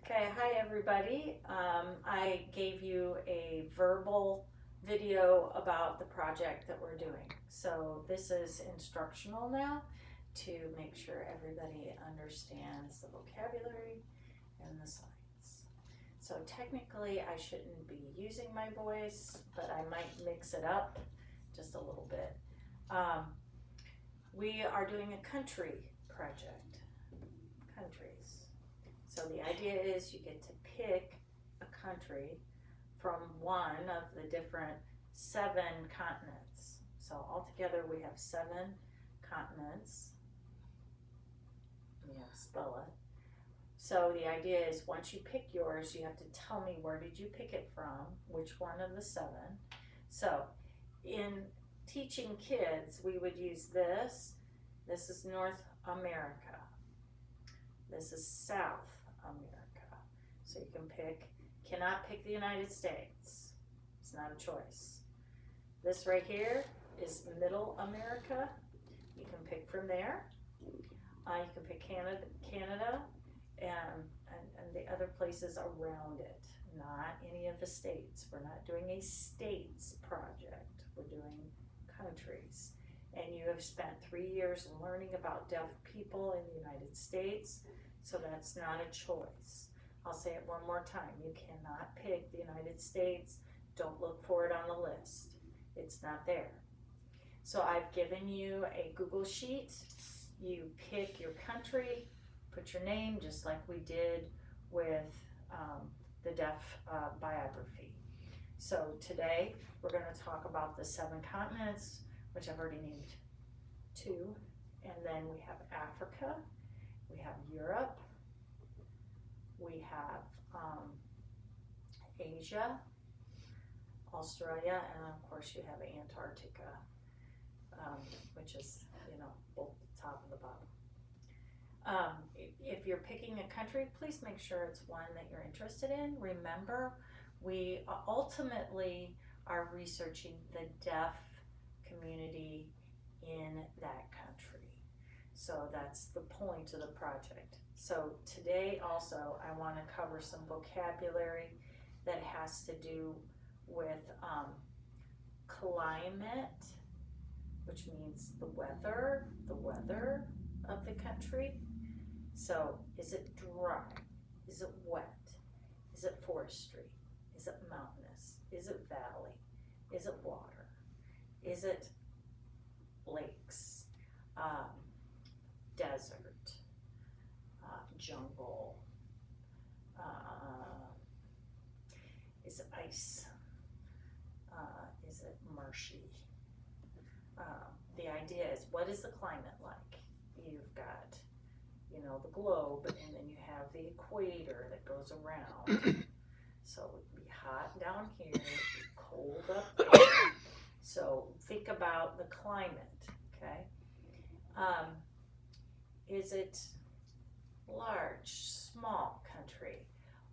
Okay, hi everybody. I gave you a verbal video about the project that we're doing. So this is instructional now to make sure everybody understands the vocabulary and the signs. So technically I shouldn't be using my voice, but I might mix it up just a little bit. We are doing a country project, countries. So the idea is you get to pick a country from one of the different 7 continents. So altogether we have 7 continents. You have to spell it. So the idea is once you pick yours, you have to tell me where did you pick it from, which one of the 7. So in teaching kids, we would use this. This is North America. This is South America. So you can pick, cannot pick the United States. It's not a choice. This right here is Middle America. You can pick from there. You can pick Canada and the other places around it, not any of the states. We're not doing a states project. We're doing countries. And you have spent 3 years learning about deaf people in the United States. So that's not a choice. I'll say it one more time. You cannot pick the United States. Don't look for it on the list. It's not there. So I've given you a Google Sheet. You pick your country, put your name, just like we did with the deaf biography. So today we're going to talk about the 7 continents, which I've already named 2. And then we have Africa. We have Europe, we have Asia, Australia, and of course you have Antarctica, which is, both the top and the bottom. If you're picking a country, please make sure it's one that you're interested in. Remember, we ultimately are researching the deaf community in that country. So that's the point of the project. So today also I want to cover some vocabulary that has to do with climate, which means the weather of the country. So is it dry? Is it wet? Is it forestry? Is it mountainous? Is it valley? Is it water? Is it lakes? Desert, jungle, is it ice, is it marshy? The idea is, what is the climate like? You've got, the globe, and then you have the equator that goes around. So it would be hot down here, it would be cold up there. So think about the climate, okay? Is it large, small country?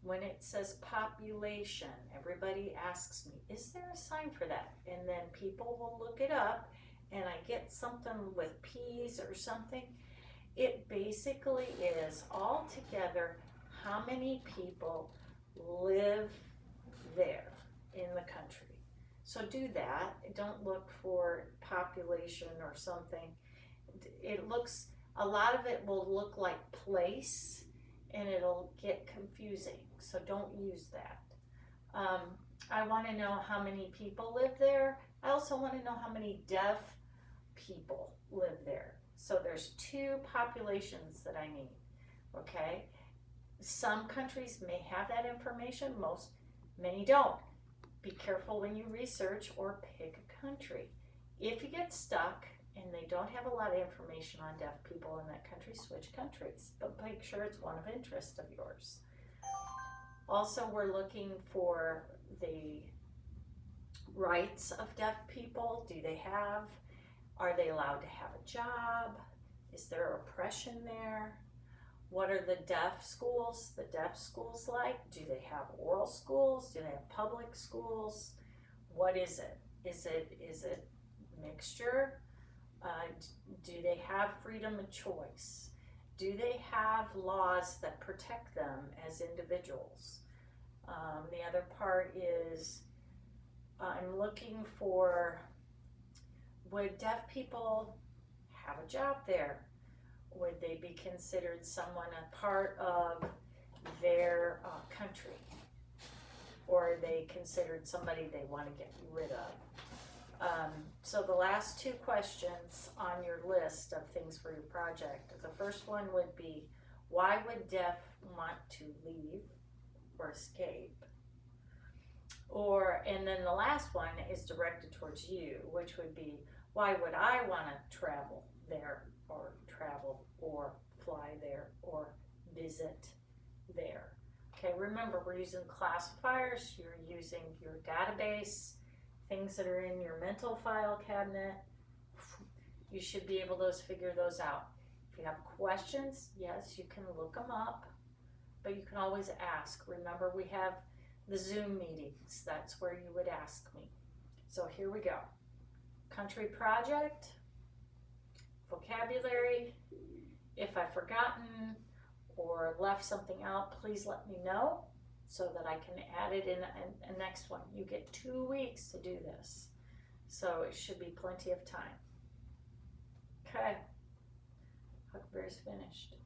When it says population, everybody asks me, is there a sign for that? And then people will look it up, and I get something with P's or something. It basically is all together how many people live there in the country. So do that. Don't look for population or something. A lot of it will look like place, and it'll get confusing, so don't use that. I want to know how many people live there. I also want to know how many deaf people live there. So there's 2 populations that I need, okay? Some countries may have that information, many don't. Be careful when you research or pick a country. If you get stuck and they don't have a lot of information on deaf people in that country, switch countries, but make sure it's one of interest of yours. Also, we're looking for the rights of deaf people. Are they allowed to have a job? Is there oppression there? What are the deaf schools like? Do they have oral schools? Do they have public schools? What is it? Is it mixture? Do they have freedom of choice? Do they have laws that protect them as individuals? The other part is I'm looking for, would deaf people have a job there? Would they be considered someone a part of their country? Or are they considered somebody they want to get rid of? So the last two questions on your list of things for your project, the first one would be, why would deaf want to leave or escape? And then the last one is directed towards you, which would be, why would I want to travel there or fly there or visit there? Okay, remember, we're using classifiers, you're using your database, things that are in your mental file cabinet. You should be able to figure those out. If you have questions, yes, you can look them up, but you can always ask. Remember, we have the Zoom meetings. That's where you would ask me. So here we go. Country project, vocabulary. If I've forgotten or left something out, please let me know so that I can add it in a next one. You get 2 weeks to do this, so it should be plenty of time. Okay, Huckleberry's finished.